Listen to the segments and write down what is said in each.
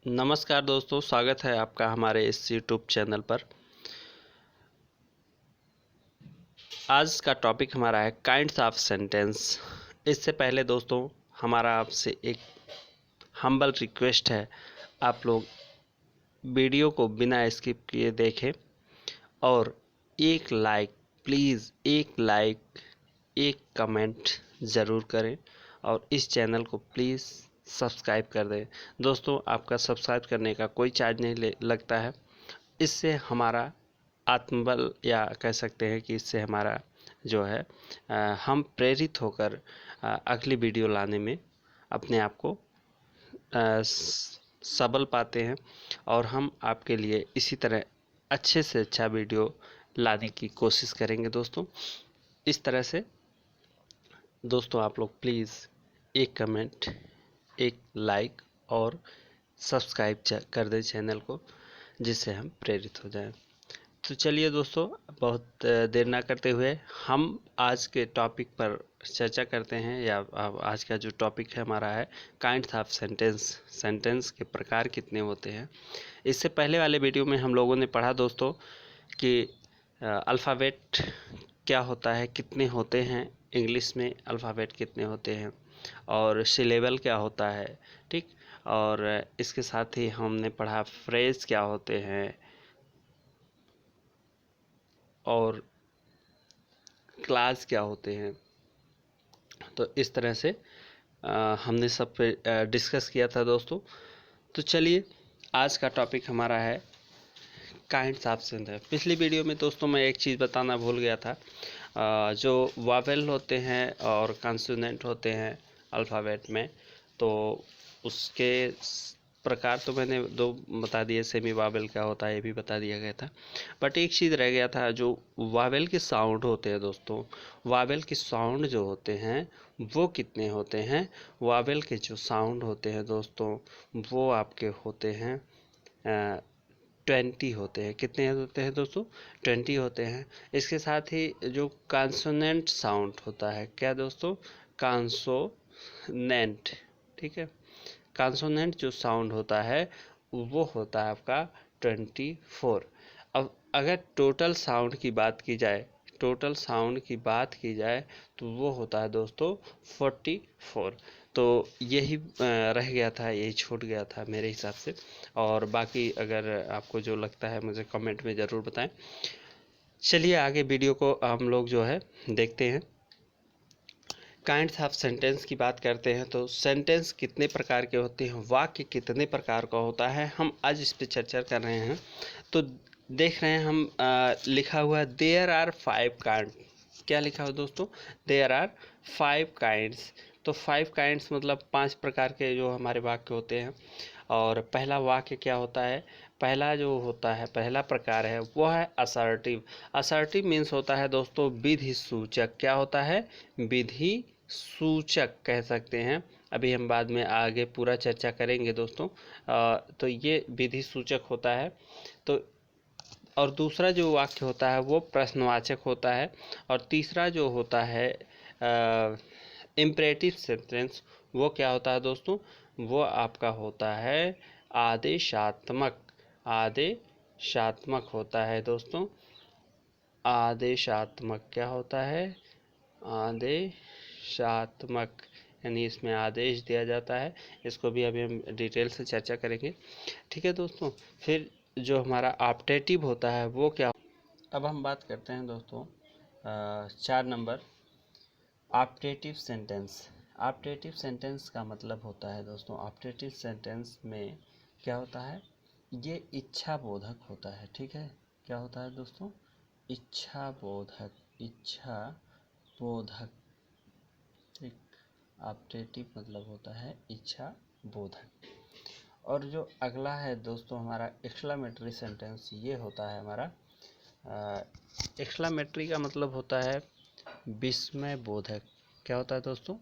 नमस्कार दोस्तों, स्वागत है आपका हमारे इस यूट्यूब चैनल पर। आज का टॉपिक हमारा है काइंड्स ऑफ सेंटेंस। इससे पहले दोस्तों हमारा आपसे एक हम्बल रिक्वेस्ट है, आप लोग वीडियो को बिना स्किप किए देखें और एक लाइक, प्लीज़ एक लाइक, एक कमेंट ज़रूर करें और इस चैनल को प्लीज़ सब्सक्राइब कर दें। दोस्तों आपका सब्सक्राइब करने का कोई चार्ज नहीं लगता है। इससे हमारा आत्मबल, या कह सकते हैं कि इससे हमारा जो है हम प्रेरित होकर अगली वीडियो लाने में अपने आप को सबल पाते हैं और हम आपके लिए इसी तरह अच्छे से अच्छा वीडियो लाने की कोशिश करेंगे। दोस्तों इस तरह से दोस्तों आप लोग प्लीज़ एक कमेंट, एक लाइक और सब्सक्राइब कर दें चैनल को, जिससे हम प्रेरित हो जाएं। तो चलिए दोस्तों, बहुत देर ना करते हुए हम आज के टॉपिक पर चर्चा करते हैं। या आज का जो टॉपिक है हमारा है काइंड्स ऑफ सेंटेंस। सेंटेंस के प्रकार कितने होते हैं। इससे पहले वाले वीडियो में हम लोगों ने पढ़ा दोस्तों कि अल्फ़ाबेट क्या होता है, कितने होते हैं, इंग्लिश में अल्फ़ाबेट कितने होते हैं और सिलेबल क्या होता है, ठीक। और इसके साथ ही हमने पढ़ा फ्रेज क्या होते हैं और क्लास क्या होते हैं। तो इस तरह से हमने सब पे डिस्कस किया था दोस्तों। तो चलिए आज का टॉपिक हमारा है काइंड्स ऑफ सेंटेंस। पिछली वीडियो में दोस्तों मैं एक चीज़ बताना भूल गया था। जो वावेल होते हैं और कंसोनेंट होते हैं अल्फ़ाबेट में, तो उसके प्रकार तो मैंने दो बता दिए। सेमी वावेल क्या होता है ये भी बता दिया गया था, बट एक चीज़ रह गया था। जो वावेल के साउंड होते हैं दोस्तों, वावेल के साउंड जो होते हैं वो कितने होते हैं। वावेल के जो साउंड होते हैं दोस्तों वो आपके होते हैं 20 होते हैं। कितने होते हैं दोस्तों? 20 होते हैं। इसके साथ ही जो कॉन्सोनेंट साउंड होता है, क्या दोस्तों? कॉन्सोनेंट, ठीक है। कॉन्सोनेंट जो साउंड होता है वो होता है आपका 24। अब अगर टोटल साउंड की बात की जाए, टोटल साउंड की बात की जाए तो वो होता है दोस्तों 44। तो यही रह गया था, यही छूट गया था मेरे हिसाब से। और बाकी अगर आपको जो लगता है मुझे कमेंट में ज़रूर बताएं। चलिए आगे वीडियो को हम लोग जो है देखते हैं। काइंड्स ऑफ सेंटेंस की बात करते हैं तो सेंटेंस कितने प्रकार के होते हैं, वाक्य कितने प्रकार का होता है, हम आज इस पर चर्चा कर रहे हैं। तो देख रहे हैं हम लिखा हुआ है देयर आर 5 काइंड। क्या लिखा हुआ दोस्तों? There are 5 kinds. तो 5 काइंड्स मतलब 5 प्रकार के जो हमारे वाक्य होते हैं। और पहला वाक्य क्या होता है? पहला जो होता है, पहला प्रकार है वो है असर्टिव। असर्टिव मीन्स होता है दोस्तों विधि सूचक। क्या होता है? विधि सूचक कह सकते हैं। अभी हम बाद में आगे पूरा चर्चा करेंगे दोस्तों। तो ये विधि सूचक होता है। तो और दूसरा जो वाक्य होता है वो प्रश्नवाचक होता है। और तीसरा जो होता है इम्परेटिव सेंटेंस, वो क्या होता है दोस्तों? वो आपका होता है आदेशात्मक। आदेशात्मक होता है दोस्तों। आदेशात्मक क्या होता है? आदेशात्मक, यानी इसमें आदेश दिया जाता है। इसको भी अभी हम डिटेल से चर्चा करेंगे, ठीक है दोस्तों। फिर जो हमारा ऑप्टेटिव होता है वो क्या? अब हम बात करते हैं दोस्तों 4 number, optative sentence. Optative sentence का मतलब होता है दोस्तों, ऑप्टेटिव सेंटेंस में क्या होता है? ये इच्छा बोधक होता है, ठीक है। क्या होता है दोस्तों? इच्छा बोधक, इच्छा बोधक, ठीक। ऑप्टेटिव मतलब होता है इच्छा बोधक। और जो अगला है दोस्तों हमारा एक्सक्लेमेटरी सेंटेंस, ये होता है हमारा एक्सक्लेमेटरी का मतलब होता है विस्मय बोधक। क्या होता है दोस्तों?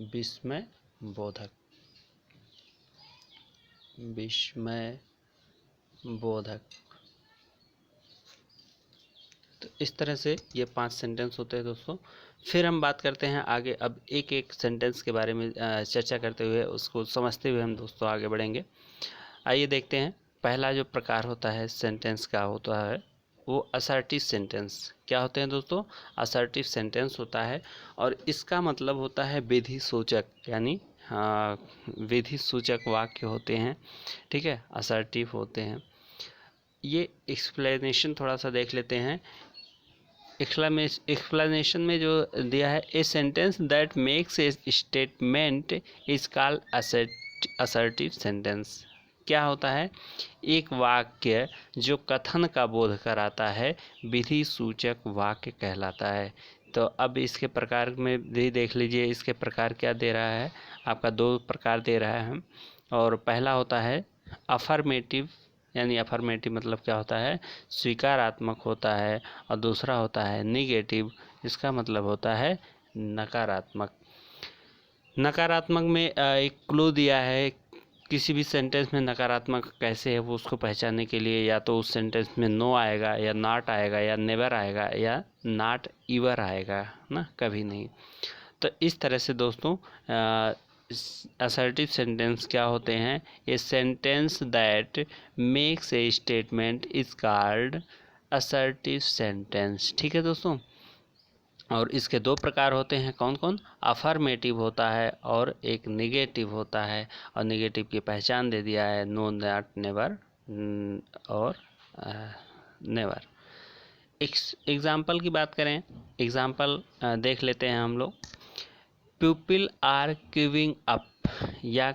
विस्मय बोधक, विस्मय बोधक। तो इस तरह से ये 5 सेंटेंस होते हैं दोस्तों। फिर हम बात करते हैं आगे। अब एक एक सेंटेंस के बारे में चर्चा करते हुए उसको समझते हुए हम दोस्तों आगे बढ़ेंगे। आइए देखते हैं। पहला जो प्रकार होता है सेंटेंस का होता है वो असर्टिव सेंटेंस। क्या होते हैं दोस्तों? असर्टिव सेंटेंस होता है और इसका मतलब होता है विधि सूचक, यानी विधि सूचक वाक्य होते हैं। ठीक है, असर्टिव होते हैं। ये एक्सप्लेनेशन थोड़ा सा देख लेते हैं। एक्सप्लेनेशन में जो दिया है, ए sentence that makes a statement is called assertive sentence. क्या होता है? एक वाक्य जो कथन का बोध कराता है विधि सूचक वाक्य कहलाता है। तो अब इसके प्रकार में भी देख लीजिए, इसके प्रकार क्या दे रहा है आपका, 2 प्रकार दे रहा है। और पहला होता है अफर्मेटिव, यानी अफर्मेटिव मतलब क्या होता है? स्वीकारात्मक होता है। और दूसरा होता है निगेटिव, इसका मतलब होता है नकारात्मक। नकारात्मक में एक क्लू दिया है, किसी भी सेंटेंस में नकारात्मक कैसे है वो उसको पहचानने के लिए या तो उस सेंटेंस में नो आएगा या नॉट आएगा या नेवर आएगा या नॉट ईवर आएगा ना, कभी नहीं। तो इस तरह से दोस्तों असर्टिव सेंटेंस क्या होते हैं? A sentence that makes a statement is called assertive sentence. ठीक है दोस्तों। और इसके 2 प्रकार होते हैं, कौन कौन? अफर्मेटिव होता है और एक निगेटिव होता है। और निगेटिव की पहचान दे दिया है, नो, नॉट, नेवर और नेवर। एग्जाम्पल की बात करें, एग्जाम्पल देख लेते हैं हम लोग। पीपल आर क्यूइंग अप, या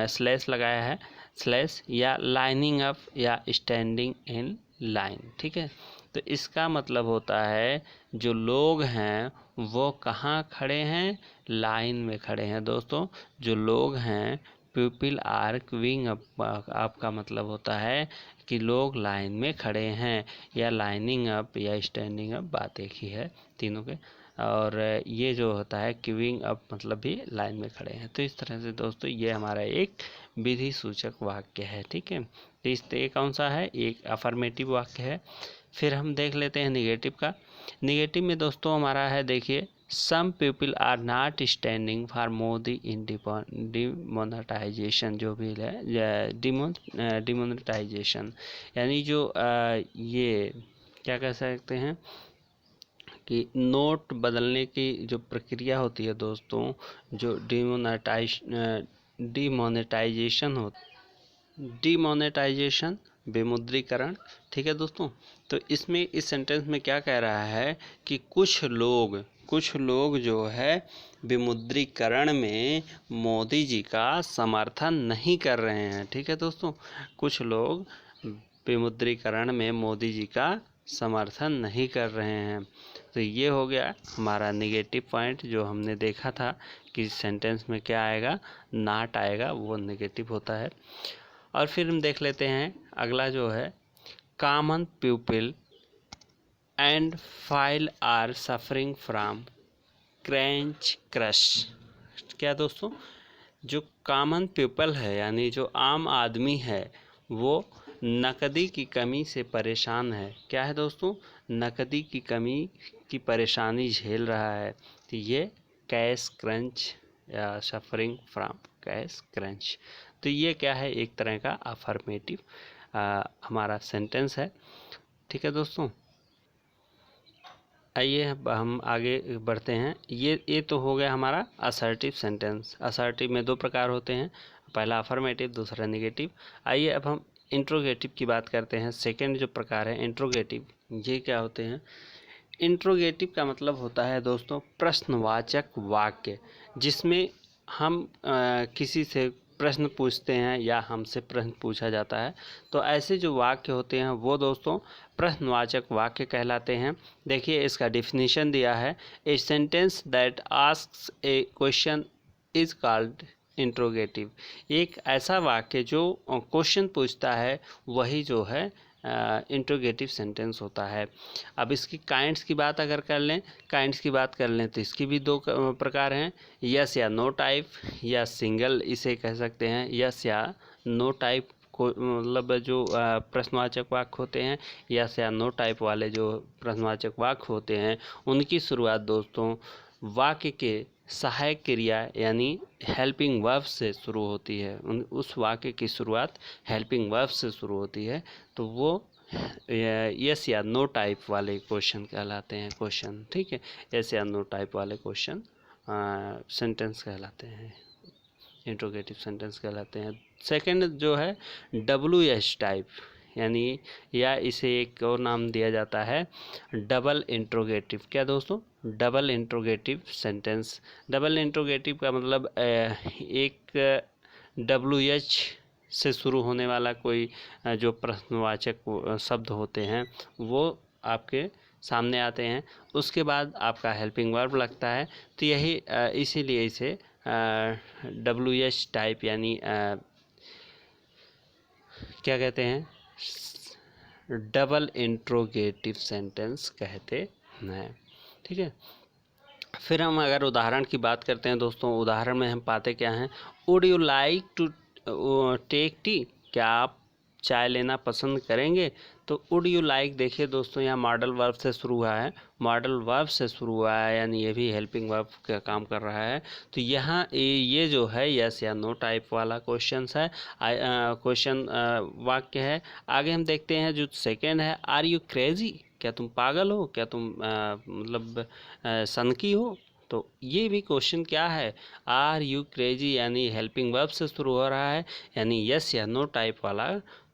स्लैश लगाया है, स्लैश, या लाइनिंग अप या स्टैंडिंग इन लाइन। ठीक है, तो इसका मतलब होता है जो लोग हैं वो कहाँ खड़े हैं? लाइन में खड़े हैं दोस्तों। जो लोग हैं, पीपल आर क्यूइंग अप, आपका मतलब होता है कि लोग लाइन में खड़े हैं, या लाइनिंग अप या स्टैंडिंग अप, बात एक ही है तीनों के। और ये जो होता है क्यूइंग अप मतलब भी लाइन में खड़े हैं। तो इस तरह से दोस्तों ये हमारा एक विधि सूचक वाक्य है। ठीक है, तो इस ये कौन सा है? एक अफर्मेटिव वाक्य है। फिर हम देख लेते हैं निगेटिव का। निगेटिव में दोस्तों हमारा है, देखिए, some people are not standing for Modi in demonetization, जो भी है डिमोनेटाइजेशन, यानी जो ये क्या कह सकते हैं कि नोट बदलने की जो प्रक्रिया होती है दोस्तों, जो डिमोनेटाइजेशन हो, डिमोनेटाइजेशन, विमुद्रीकरण। ठीक है दोस्तों। तो इसमें इस सेंटेंस में क्या कह रहा है कि कुछ लोग जो है विमुद्रीकरण में मोदी जी का समर्थन नहीं कर रहे हैं। ठीक है दोस्तों, कुछ लोग विमुद्रीकरण में मोदी जी का समर्थन नहीं कर रहे हैं। तो ये हो गया हमारा निगेटिव पॉइंट, जो हमने देखा था कि सेंटेंस में क्या आएगा, नॉट आएगा, वो निगेटिव होता है। और फिर हम देख लेते हैं अगला जो है, common people and file are suffering from crunch crush. क्या दोस्तों? जो कॉमन पीपल है, यानी जो आम आदमी है, वो नकदी की कमी से परेशान है। क्या है दोस्तों? नकदी की कमी की परेशानी झेल रहा है। तो ये कैश क्रंच या सफरिंग फ्रॉम कैश क्रंच। तो ये क्या है? एक तरह का अफर्मेटिव हमारा सेंटेंस है। ठीक है दोस्तों, आइए हम आगे बढ़ते हैं। ये तो हो गया हमारा असर्टिव सेंटेंस। असर्टिव में 2 प्रकार होते हैं, पहला अफर्मेटिव, दूसरा निगेटिव। आइए अब हम इंट्रोगेटिव की बात करते हैं। सेकंड जो प्रकार है इंट्रोगेटिव, ये क्या होते हैं? इंट्रोगेटिव का मतलब होता है दोस्तों प्रश्नवाचक वाक्य, जिसमें हम किसी से प्रश्न पूछते हैं या हमसे प्रश्न पूछा जाता है। तो ऐसे जो वाक्य होते हैं वो दोस्तों प्रश्नवाचक वाक्य कहलाते हैं। देखिए इसका डिफिनीशन दिया है, ए sentence that asks A question is called interrogative. एक ऐसा वाक्य जो क्वेश्चन पूछता है वही जो है इंट्रोगेटिव सेंटेंस होता है। अब इसकी काइंड्स की बात अगर कर लें, तो इसकी भी 2 प्रकार हैं, यस या नो टाइप, या सिंगल इसे कह सकते हैं, यस या नो टाइप को मतलब जो प्रश्नवाचक वाक्य होते हैं, यस या नो टाइप वाले जो प्रश्नवाचक वाक्य होते हैं, उनकी शुरुआत दोस्तों वाक्य के सहायक क्रिया यानी हेल्पिंग वर्ब से शुरू होती है, उस वाक्य की शुरुआत हेल्पिंग वर्ब से शुरू होती है, तो वो यस या नो टाइप वाले क्वेश्चन कहलाते हैं क्वेश्चन। ठीक है, यस या नो टाइप वाले क्वेश्चन सेंटेंस कहलाते हैं, इंट्रोगेटिव सेंटेंस कहलाते हैं। सेकंड जो है WH टाइप, यानी या इसे एक और नाम दिया जाता है डबल इंट्रोगेटिव। क्या दोस्तों? Double interrogative sentence. Double interrogative का मतलब एक WH से शुरू होने वाला कोई जो प्रश्नवाचक शब्द होते हैं वो आपके सामने आते हैं, उसके बाद आपका हेल्पिंग वर्ब लगता है, तो यही इसीलिए इसे WH टाइप यानी क्या कहते हैं, डबल इंट्रोगेटिव सेंटेंस कहते हैं। ठीक है, फिर हम अगर उदाहरण की बात करते हैं दोस्तों, उदाहरण में हम पाते क्या हैं, would you like to take tea, क्या आप चाय लेना पसंद करेंगे? तो वुड यू लाइक देखिए दोस्तों, यहाँ मॉडल वर्ब से शुरू हुआ है, मॉडल वर्ब से शुरू हुआ है, यानी ये भी हेल्पिंग वर्ब का काम कर रहा है। तो यहाँ ये जो है यस या नो टाइप वाला क्वेश्चन है, क्वेश्चन वाक्य है। आगे हम देखते हैं जो सेकेंड है, आर यू क्रेजी, क्या तुम पागल हो, क्या तुम मतलब सनकी हो? तो ये भी क्वेश्चन क्या है, आर यू क्रेजी, यानी हेल्पिंग वर्ब से शुरू हो रहा है, यानी यस या नो टाइप वाला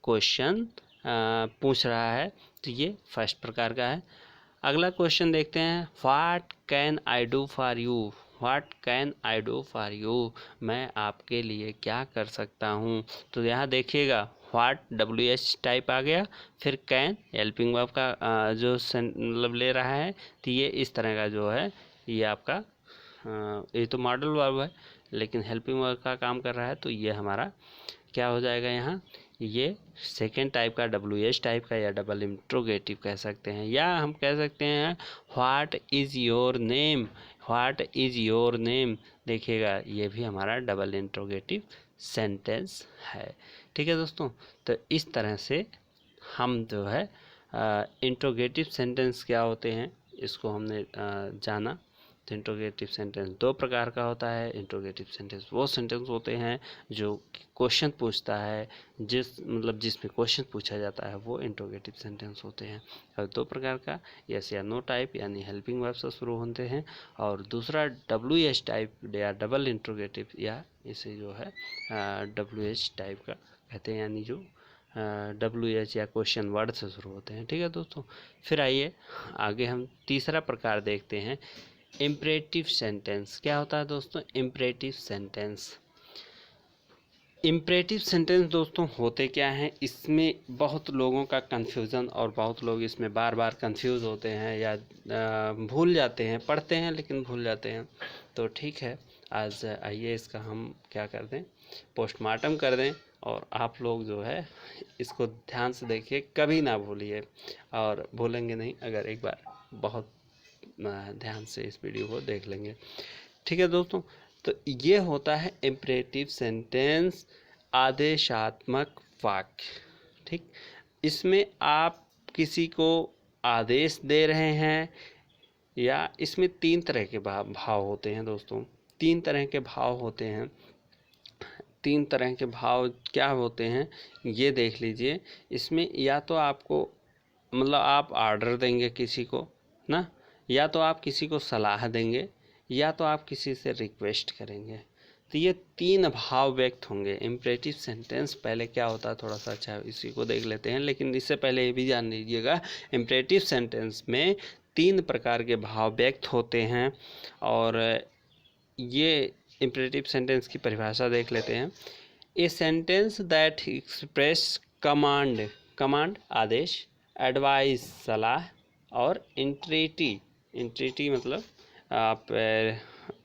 क्वेश्चन पूछ रहा है। तो ये फर्स्ट प्रकार का है। अगला क्वेश्चन देखते हैं, what can I do for you, what can I do for you, मैं आपके लिए क्या कर सकता हूँ? तो यहाँ देखिएगा व्हाट WH टाइप आ गया, फिर कैन हेल्पिंग वर्ब का जो मतलब ले रहा है, तो ये इस तरह का जो है ये आपका ये तो मॉडल वर्ब है लेकिन हेल्पिंग वर्ब का काम कर रहा है, तो ये हमारा क्या हो जाएगा यहाँ, ये सेकेंड टाइप का WH टाइप का या डबल इंट्रोगेटिव कह सकते हैं, या हम कह सकते हैं what is your name, what is your name, देखिएगा ये भी हमारा डबल इंट्रोगेटिव सेंटेंस है। ठीक है दोस्तों, तो इस तरह से हम जो है इंट्रोगेटिव सेंटेंस क्या होते हैं इसको हमने जाना। तो इंट्रोगेटिव सेंटेंस दो प्रकार का होता है। इंट्रोगेटिव सेंटेंस वो सेंटेंस होते हैं जो क्वेश्चन पूछता है, जिसमें क्वेश्चन पूछा जाता है, वो इंट्रोगेटिव सेंटेंस होते हैं। और दो प्रकार का, यस या नो टाइप यानी हेल्पिंग वर्ब से शुरू होते हैं, और दूसरा WH टाइप या डबल इंट्रोगेटिव, या इसे जो है WH टाइप का कहते हैं, यानी जो WH या क्वेश्चन वर्ड से शुरू होते हैं। ठीक है दोस्तों, फिर आइए आगे हम तीसरा प्रकार देखते हैं, इम्परेटिव सेंटेंस। क्या होता है दोस्तों इम्परेटिव सेंटेंस? इम्परेटिव सेंटेंस दोस्तों होते क्या हैं, इसमें बहुत लोगों का कन्फ्यूज़न, और बहुत लोग इसमें बार बार कंफ्यूज होते हैं या भूल जाते हैं, पढ़ते हैं लेकिन भूल जाते हैं। तो ठीक है, आज आइए इसका हम क्या कर दें, पोस्टमार्टम कर दें, और आप लोग जो है इसको ध्यान से देखिए, कभी ना भूलिए, और भूलेंगे नहीं अगर एक बार बहुत ध्यान से इस वीडियो को देख लेंगे। ठीक है दोस्तों, तो ये होता है इम्परेटिव सेंटेंस, आदेशात्मक वाक्य। ठीक, इसमें आप किसी को आदेश दे रहे हैं, या इसमें तीन तरह के भाव होते हैं दोस्तों, तीन तरह के भाव होते हैं। तीन तरह के भाव क्या होते हैं ये देख लीजिए। इसमें या तो आपको मतलब आप ऑर्डर देंगे किसी को ना, या तो आप किसी को सलाह देंगे, या तो आप किसी से रिक्वेस्ट करेंगे। तो ये तीन भाव व्यक्त होंगे इम्परेटिव सेंटेंस। पहले क्या होता है थोड़ा सा अच्छा इसी को देख लेते हैं, लेकिन इससे पहले ये भी जान लीजिएगा इम्परेटिव सेंटेंस में तीन प्रकार के भाव व्यक्त होते हैं। और ये इम्परेटिव सेंटेंस की परिभाषा देख लेते हैं। A sentence that express command, command आदेश, एडवाइस सलाह, और इंट्रीटी मतलब आप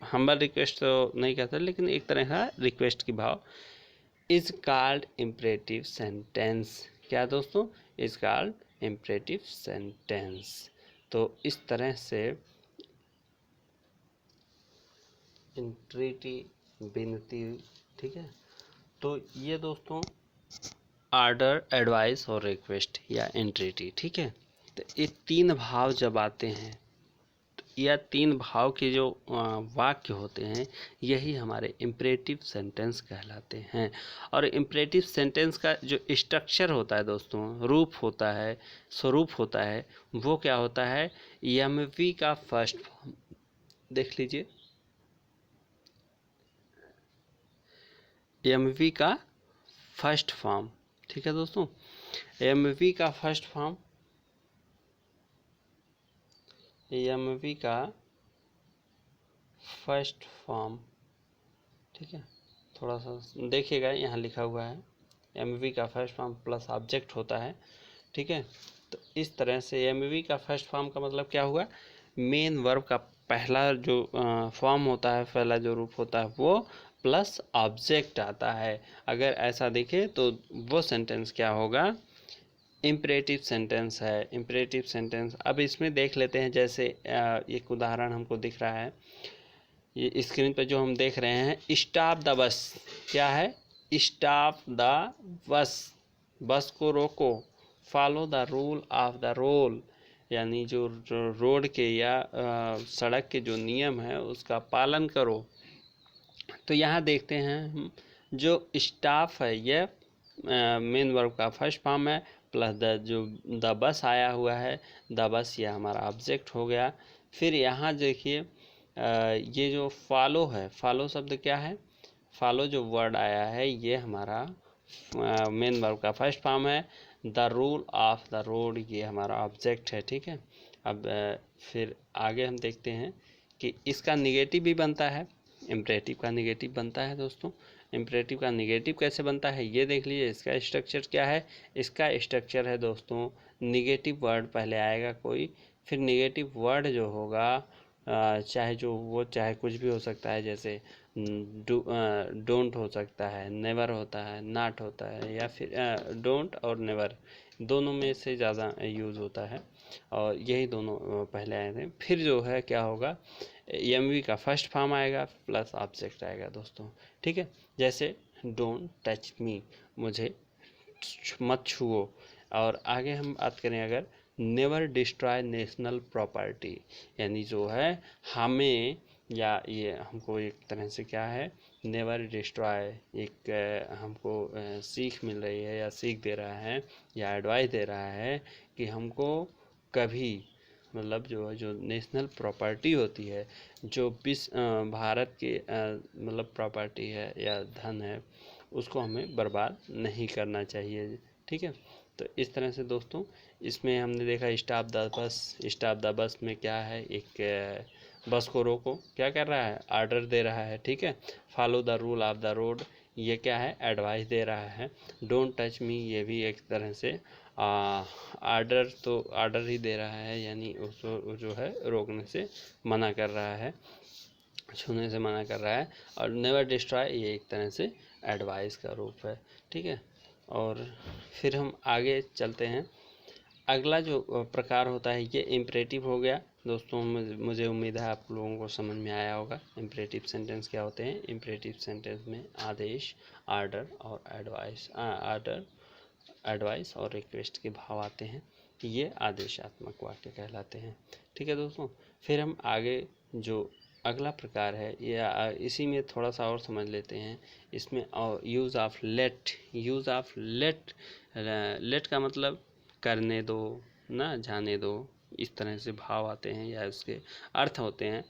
हम्बल रिक्वेस्ट तो नहीं कहते लेकिन एक तरह का रिक्वेस्ट की भाव, इज कॉल्ड इम्परेटिव सेंटेंस। क्या दोस्तों? Is called imperative sentence. तो इस तरह से इंट्रीटी विनती, ठीक है। तो ये दोस्तों ऑर्डर, एडवाइस और रिक्वेस्ट या इंट्रीटी, ठीक है। तो ये तीन भाव जब आते हैं तो या 3 भाव के जो वाक्य होते हैं यही हमारे इम्परेटिव सेंटेंस कहलाते हैं। और इम्परेटिव सेंटेंस का जो स्ट्रक्चर होता है दोस्तों, रूप होता है, स्वरूप होता है, वो क्या होता है, एमवी का फर्स्ट फॉर्म। देख लीजिए, एमवी का फर्स्ट फॉर्म। ठीक है दोस्तों, एमवी का फर्स्ट फॉर्म, एमवी का फर्स्ट फॉर्म। ठीक है, थोड़ा सा देखिएगा, यहाँ लिखा हुआ है एमवी का फर्स्ट फॉर्म प्लस ऑब्जेक्ट होता है। ठीक है, तो इस तरह से एमवी का फर्स्ट फॉर्म का मतलब क्या हुआ, मेन वर्ब का पहला जो फॉर्म होता है, पहला जो रूप होता है वो प्लस ऑब्जेक्ट आता है। अगर ऐसा देखें तो वो सेंटेंस क्या होगा, इम्परेटिव सेंटेंस है, इम्परेटिव सेंटेंस। अब इसमें देख लेते हैं, जैसे एक उदाहरण हमको दिख रहा है, ये स्क्रीन पर जो हम देख रहे हैं, स्टॉप द बस। क्या है, स्टॉप द बस, बस को रोको। Follow the rule of the road, यानी जो रोड के या सड़क के जो नियम है उसका पालन करो। तो यहाँ देखते हैं हम, जो स्टाफ है ये मेन वर्ब का फर्स्ट फॉर्म है, प्लस द बस आया हुआ है, द बस ये हमारा ऑब्जेक्ट हो गया। फिर यहाँ देखिए ये जो फॉलो है, फॉलो शब्द क्या है, फॉलो जो वर्ड आया है ये हमारा मेन वर्ब का फर्स्ट फॉर्म है। The rule of the road ये हमारा ऑब्जेक्ट है। ठीक है, अब फिर आगे हम देखते हैं कि इसका निगेटिव भी बनता है, इम्परेटिव का निगेटिव बनता है दोस्तों। इम्परेटिव का निगेटिव कैसे बनता है ये देख लीजिए, इसका स्ट्रक्चर क्या है। इसका स्ट्रक्चर है दोस्तों, निगेटिव वर्ड पहले आएगा कोई, फिर निगेटिव वर्ड जो होगा चाहे जो वो चाहे कुछ भी हो सकता है, जैसे डोंट हो सकता है, नेवर होता है, नॉट होता है, या फिर डोंट और नेवर दोनों में से ज़्यादा यूज़ होता है, और यही दोनों पहले आए थे। फिर जो है क्या होगा, एमवी का फर्स्ट फॉर्म आएगा प्लस ऑब्जेक्ट आएगा दोस्तों। ठीक है, जैसे डोंट टच मी, मुझे मत छुओ। और आगे हम बात करें, अगर नेवर डिस्ट्रॉय नेशनल प्रॉपर्टी, यानी जो है हमें, या ये हमको एक तरह से क्या है, नेवर डिस्ट्रॉय एक हमको सीख मिल रही है, या सीख दे रहा है, या एडवाइस दे रहा है कि हमको कभी, मतलब जो नेशनल प्रॉपर्टी होती है, जो भारत के मतलब प्रॉपर्टी है या धन है, उसको हमें बर्बाद नहीं करना चाहिए। ठीक है, तो इस तरह से दोस्तों इसमें हमने देखा stop the bus. Stop the bus में क्या है, एक बस को रोको, क्या कर रहा है, ऑर्डर दे रहा है। ठीक है, follow the rule of the road, ये क्या है, एडवाइस दे रहा है। डोंट टच मी, ये भी एक तरह से ऑर्डर, तो ऑर्डर ही दे रहा है, यानी उसको जो है रोकने से मना कर रहा है, छूने से मना कर रहा है। और नेवर डिस्ट्रॉय ये एक तरह से एडवाइस का रूप है। ठीक है, और फिर हम आगे चलते हैं। अगला जो प्रकार होता है ये इम्परेटिव हो गया दोस्तों। मुझे उम्मीद है आप लोगों को समझ में आया होगा इम्परेटिव सेंटेंस क्या होते हैं। इम्परेटिव सेंटेंस में आदेश, आर्डर और एडवाइस और रिक्वेस्ट के भाव आते हैं, ये आदेशात्मक वाक्य कहलाते हैं। ठीक है दोस्तों, फिर हम आगे जो अगला प्रकार है, या इसी में थोड़ा सा और समझ लेते हैं। इसमें use of let, use of let, let का मतलब करने दो ना, जाने दो, इस तरह से भाव आते हैं या उसके अर्थ होते हैं।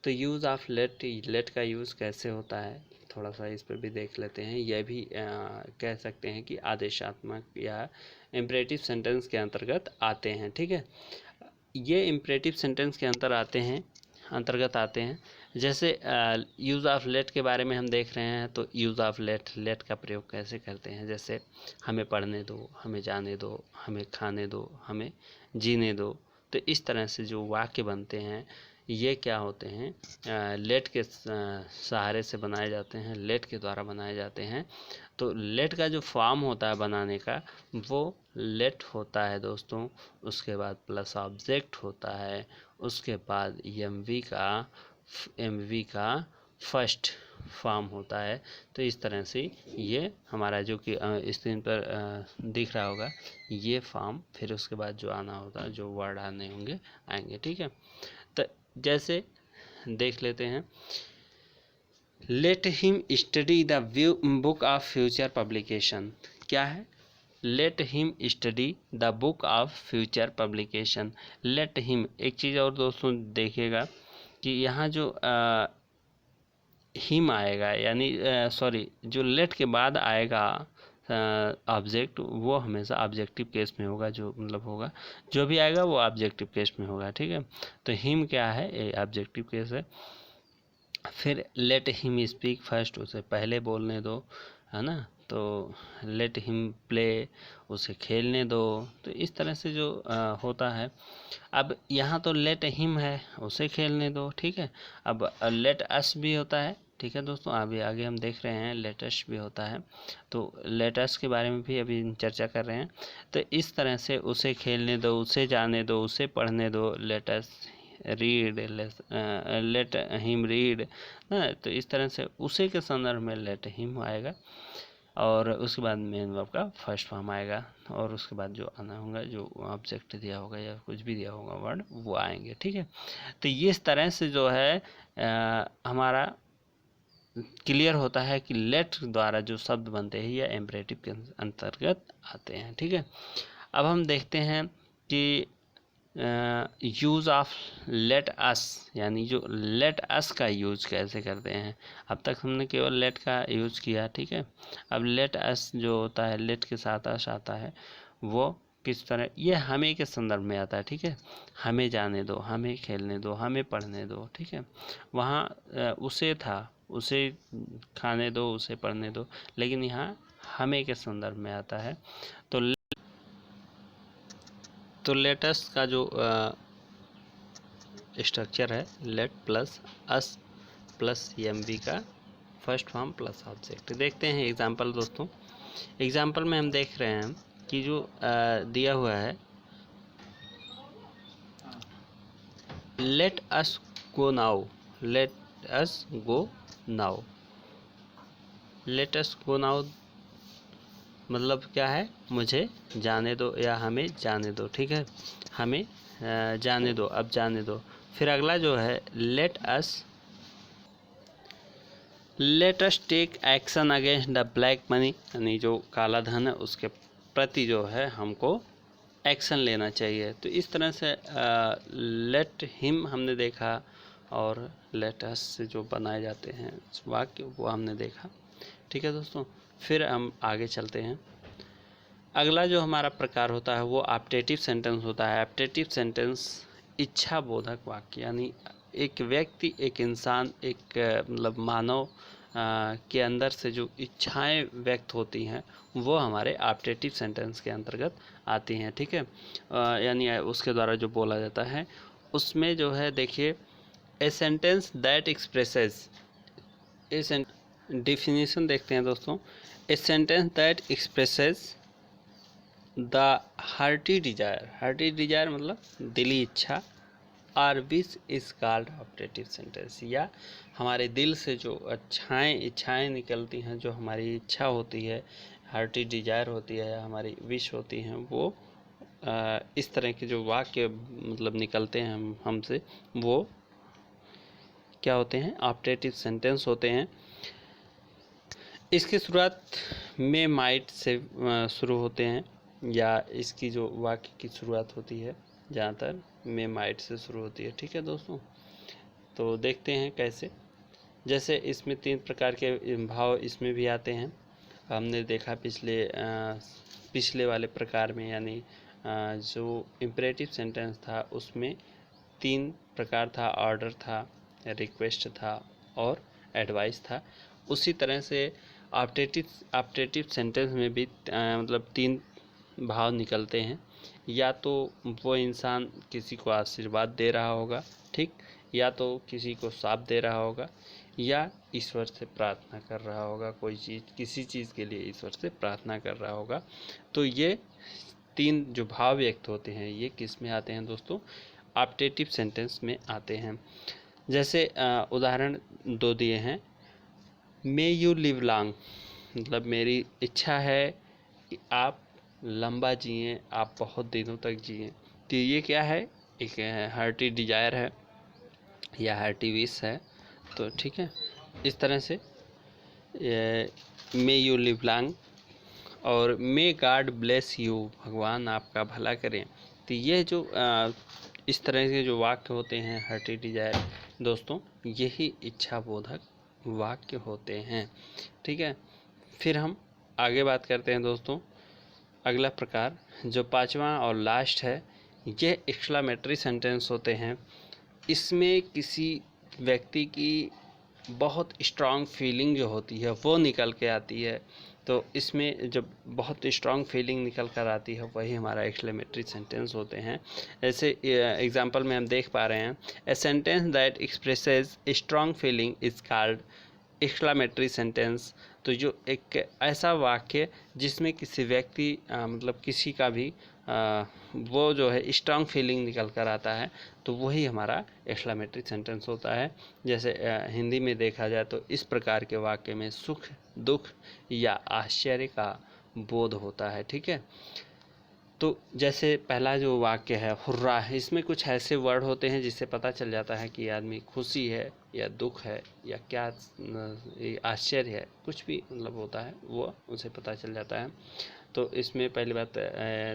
तो यूज़ ऑफ लेट, लेट का यूज़ कैसे होता है थोड़ा सा इस पर भी देख लेते हैं। यह भी कह सकते हैं कि आदेशात्मक या इम्परेटिव सेंटेंस के अंतर्गत आते हैं। ठीक है, ये इम्परेटिव सेंटेंस के अंतर्गत आते हैं। जैसे यूज़ ऑफ लेट के बारे में हम देख रहे हैं, तो यूज़ ऑफ लेट, लेट का प्रयोग कैसे करते हैं, जैसे हमें पढ़ने दो, हमें जाने दो, हमें खाने दो, हमें जीने दो। तो इस तरह से जो वाक्य बनते हैं ये क्या होते हैं, लेट के सहारे से बनाए जाते हैं, लेट के द्वारा बनाए जाते हैं। तो लेट का जो फॉर्म होता है बनाने का, वो लेट होता है दोस्तों, उसके बाद प्लस ऑब्जेक्ट होता है, उसके बाद एमवी का फर्स्ट फॉर्म होता है। तो इस तरह से ये हमारा जो कि स्क्रीन पर दिख रहा होगा, ये फॉर्म, फिर उसके बाद जो आना होता है, जो वर्ड आने होंगे आएंगे। ठीक है, तो जैसे देख लेते हैं, let him study the book of future publication. क्या है? Let him study the book of future publication. Let him, एक चीज़ और दोस्तों देखिएगा कि यहाँ जो हिम आएगा, यानी सॉरी, जो लेट के बाद आएगा ऑब्जेक्ट, वो हमेशा ऑब्जेक्टिव केस में होगा, जो मतलब होगा, जो भी आएगा वो ऑब्जेक्टिव केस में होगा, ठीक है। तो हिम क्या है? ये ऑब्जेक्टिव केस है। फिर लेट हिम स्पीक फर्स्ट, उसे पहले बोलने दो, है ना। तो लेट हिम प्ले, उसे खेलने दो। तो इस तरह से जो होता है। अब यहाँ तो लेट हिम है, उसे खेलने दो, ठीक है। अब लेट अस भी होता है, ठीक है दोस्तों, अभी आगे हम देख रहे हैं लेटेस्ट भी होता है। तो लेटेस्ट के बारे में भी अभी चर्चा कर रहे हैं। तो इस तरह से उसे खेलने दो, उसे जाने दो, उसे पढ़ने दो, latest read, let him read ना। तो इस तरह से उसे के संदर्भ में लेट हिम आएगा, और उसके बाद मेन वर्ब का फर्स्ट फॉर्म आएगा, और उसके बाद जो आना होगा, जो ऑब्जेक्ट दिया होगा या कुछ भी दिया होगा वर्ड, वो आएंगे, ठीक है। तो ये इस तरह से जो है हमारा क्लियर होता है कि लेट द्वारा जो शब्द बनते हैं या इम्परेटिव के अंतर्गत आते हैं, ठीक है। अब हम देखते हैं कि यूज़ ऑफ लेट अस, यानी जो लेट अस का यूज़ कैसे करते हैं। अब तक हमने केवल लेट का यूज़ किया, ठीक है। अब लेट अस जो होता है, लेट के साथ अस आता है, वो किस तरह, ये हमें के संदर्भ में आता है, ठीक है। हमें जाने दो, हमें खेलने दो, हमें पढ़ने दो, ठीक है। वहाँ उसे था, उसे खाने दो, उसे पढ़ने दो, लेकिन यहाँ हमें के संदर्भ में आता है। तो लेटेस्ट का जो स्ट्रक्चर है, लेट प्लस अस प्लस एम बी का फर्स्ट फॉर्म प्लस ऑब्जेक्ट। देखते हैं एग्जांपल दोस्तों। एग्जांपल में हम देख रहे हैं कि जो दिया हुआ है, लेट अस go now, let us go now. Let us go now मतलब क्या है? मुझे जाने दो या हमें जाने दो, ठीक है। हमें जाने दो, अब जाने दो। फिर अगला जो है, let us take action against the black money, यानी जो काला धन है उसके प्रति जो है हमको एक्शन लेना चाहिए। तो इस तरह से लेट हिम हमने देखा, और लेट अस से जो बनाए जाते हैं वाक्य, वो हमने देखा, ठीक है दोस्तों। फिर हम आगे चलते हैं। अगला जो हमारा प्रकार होता है वो ऑप्टेटिव सेंटेंस होता है। ऑप्टेटिव सेंटेंस इच्छा बोधक वाक्य, यानी एक व्यक्ति, एक इंसान, एक मतलब मानव के अंदर से जो इच्छाएं व्यक्त होती हैं, वो हमारे ऑप्टेटिव सेंटेंस के अंतर्गत आती हैं, ठीक है। यानी उसके द्वारा जो बोला जाता है, उसमें जो है देखिए, a sentence that expresses, a definition देखते हैं दोस्तों। A sentence that expresses the hearty desire मतलब दिली इच्छा, or wish is called optative sentence. या हमारे दिल से जो इच्छाएं निकलती हैं, जो हमारी इच्छा होती है, हार्टी डिजायर होती है, या हमारी विश होती हैं, वो इस तरह के जो वाक्य मतलब निकलते हैं हमसे, वो क्या होते हैं? ऑप्टेटिव सेंटेंस होते हैं। इसकी शुरुआत में माइट से शुरू होते हैं, या इसकी जो वाक्य की शुरुआत होती है ज़्यादातर में माइट से शुरू होती है, ठीक है दोस्तों। तो देखते हैं कैसे। जैसे इसमें 3 प्रकार के भाव इसमें भी आते हैं। हमने देखा पिछले वाले प्रकार में, यानी जो इम्परेटिव सेंटेंस था उसमें 3 प्रकार था, ऑर्डर था, रिक्वेस्ट था और एडवाइस था। उसी तरह से ऑप्टेटिव सेंटेंस में भी मतलब 3 भाव निकलते हैं। या तो वो इंसान किसी को आशीर्वाद दे रहा होगा, ठीक, या तो किसी को शाप दे रहा होगा, या ईश्वर से प्रार्थना कर रहा होगा, किसी चीज़ के लिए ईश्वर से प्रार्थना कर रहा होगा। तो ये 3 जो भाव व्यक्त होते हैं, ये किस में आते हैं दोस्तों? ऑप्टेटिव सेंटेंस में आते हैं। जैसे उदाहरण 2 दिए हैं। मे यू लिव लॉन्ग, मतलब मेरी इच्छा है कि आप लंबा जिए, आप बहुत दिनों तक जिए। तो ये क्या है? एक हार्टी डिजायर है, या हार्टी विश है। तो ठीक है, इस तरह से मे यू लिव लॉन्ग और मे गॉड ब्लेस यू, भगवान आपका भला करें। तो ये जो इस तरह के जो वाक्य होते हैं हार्टी डिजायर दोस्तों, यही इच्छा बोधक वाक्य होते हैं। ठीक है, फिर हम आगे बात करते हैं दोस्तों। अगला प्रकार जो पांचवा और लास्ट है, ये एक्सक्लामेटरी सेंटेंस होते हैं। इसमें किसी व्यक्ति की बहुत स्ट्रांग फीलिंग जो होती है वो निकल के आती है। तो इसमें जब बहुत स्ट्रांग फीलिंग निकल कर आती है वही हमारा एक्सक्लेमेटरी सेंटेंस होते हैं। जैसे एग्जांपल में हम देख पा रहे हैं, a sentence that expresses strong feeling is called exclamatory sentence. तो जो एक ऐसा वाक्य जिसमें किसी व्यक्ति मतलब किसी का भी वो जो है स्ट्रांग फीलिंग निकल कर आता है, तो वही हमारा एक्सक्लेमेटरी सेंटेंस होता है। जैसे हिंदी में देखा जाए तो इस प्रकार के वाक्य में सुख, दुख या आश्चर्य का बोध होता है। ठीक है, तो जैसे पहला जो वाक्य है हुर्रा, इसमें कुछ ऐसे वर्ड होते हैं जिससे पता चल जाता है कि आदमी खुशी है या दुख है या क्या आश्चर्य है, कुछ भी मतलब होता है वो उसे पता चल जाता है। तो इसमें पहली बात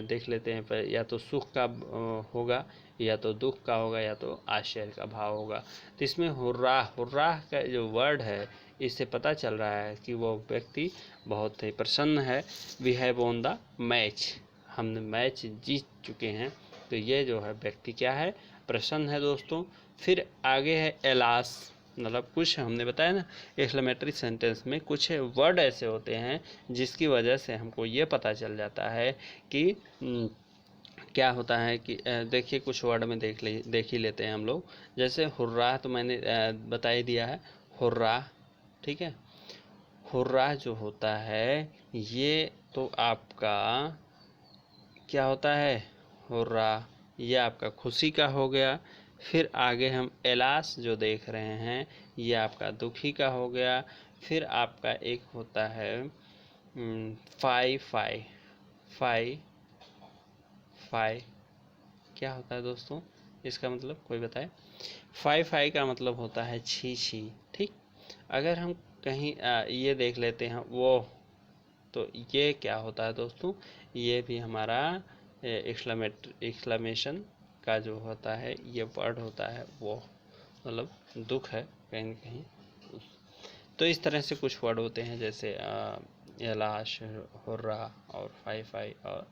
देख लेते हैं, या तो सुख का होगा या तो दुख का होगा या तो आश्चर्य का भाव होगा। तो इसमें हुर्रा, हुर्रा का जो वर्ड है इससे पता चल रहा है कि वो व्यक्ति बहुत ही प्रसन्न है। We have won the match, हमने मैच जीत चुके हैं। तो ये जो है व्यक्ति क्या है, प्रसन्न है दोस्तों। फिर आगे है एलास, मतलब कुछ हमने बताया ना एक्सक्लेमेटरी सेंटेंस में कुछ वर्ड ऐसे होते हैं जिसकी वजह से हमको ये पता चल जाता है कि क्या होता है कि देखिए कुछ वर्ड में देख ही लेते हैं हम लोग। जैसे हुर्रा तो मैंने बता ही दिया है, हुर्रा। ठीक है, हुर्रा जो होता है ये तो आपका क्या होता है, हुर्रा, ये आपका खुशी का हो गया। फिर आगे हम एलास जो देख रहे हैं ये आपका दुखी का हो गया। फिर आपका एक होता है फाई फाई फाई फाई, क्या होता है दोस्तों इसका मतलब कोई बताए। फाई फाई का मतलब होता है छी छी। ठीक, अगर हम कहीं ये देख लेते हैं वो, तो ये क्या होता है दोस्तों, ये भी हमारा एक्सक्लेमेशन का जो होता है ये वर्ड होता है, वो मतलब दुख है कहीं न कहीं। तो इस तरह से कुछ वर्ड होते हैं जैसे एलाश, हुर्रा और फाई फाई और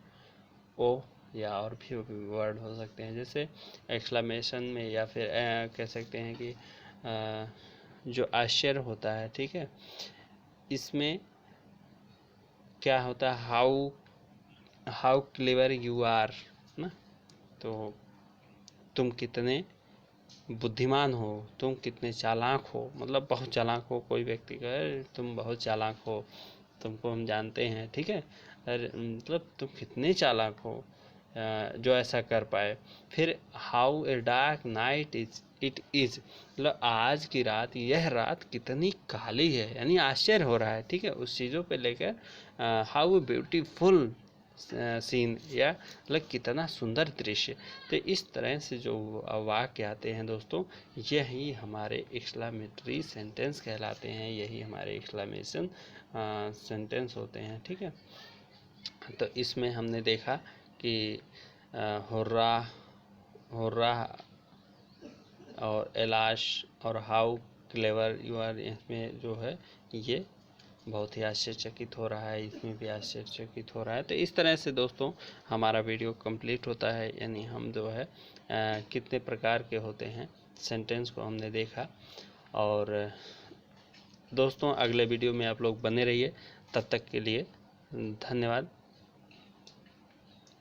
ओ, या और भी वर्ड हो सकते हैं जैसे एक्सक्लेमेशन में, या फिर कह सकते हैं कि जो आश्चर्य होता है। ठीक है, इसमें क्या होता है, हाउ क्लेवर यू आर ना, तो तुम कितने बुद्धिमान हो, तुम कितने चालाक हो, मतलब बहुत चालाक हो। कोई व्यक्ति कहे तुम बहुत चालाक हो, तुमको हम जानते हैं। ठीक है, अरे मतलब तुम कितने चालाक हो जो ऐसा कर पाए। फिर how a dark night it is, मतलब आज की रात, यह रात कितनी काली है, यानी आश्चर्य हो रहा है। ठीक है, उस चीज़ों पे लेकर हाउ ब्यूटीफुल सीन, या मतलब कितना सुंदर दृश्य। तो इस तरह से जो वाक्य आते हैं दोस्तों, यही हमारे एक्सक्लेमेटरी सेंटेंस कहलाते हैं, यही हमारे एक्सक्लेमेशन सेंटेंस होते हैं। ठीक है, तो इसमें हमने देखा कि हुर्रा, हुर्रा और एलाश और हाउ क्लेवर यू आर, इसमें जो है ये बहुत ही आश्चर्यचकित हो रहा है, इसमें भी आश्चर्यचकित हो रहा है। तो इस तरह से दोस्तों हमारा वीडियो कंप्लीट होता है, यानी हम जो है कितने प्रकार के होते हैं सेंटेंस को हमने देखा। और दोस्तों अगले वीडियो में आप लोग बने रहिए, तब तक के लिए धन्यवाद।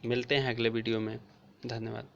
मिलते हैं अगले वीडियो में, धन्यवाद।